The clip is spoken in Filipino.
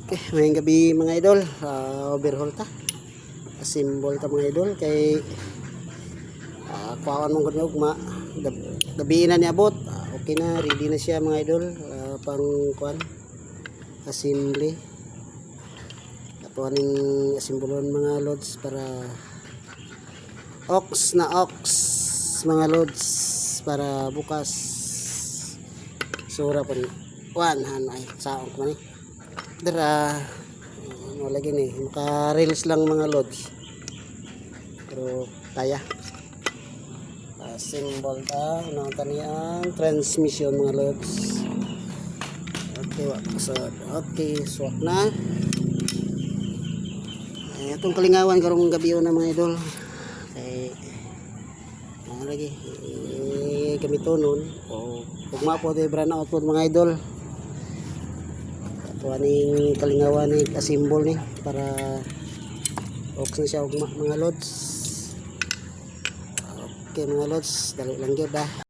Okay, mayang gabi mga idol. Overhaul ta. Assemble ta mga idol kay kuhaan mong gud ma gabi na ni abot. Okay na, ready na siya mga idol. Pang kuan assembly. Ato aning assemblon mga loads para ox mga loads para bukas sura pa ni kuan hanay saong ko ni dara lagi ni maka-reels lang mga loads pero kaya symbol ta unang tanian transmission mga loads. Okay, okay, swak na itong kalingawan karong gabi na mga idol kay lagi gamito nun o ugma po de brand out po mga idol. Ito aning kalingawan ni asimbol ni para ox na siya ugma mga loads. Okay mga loads, dali lang gyud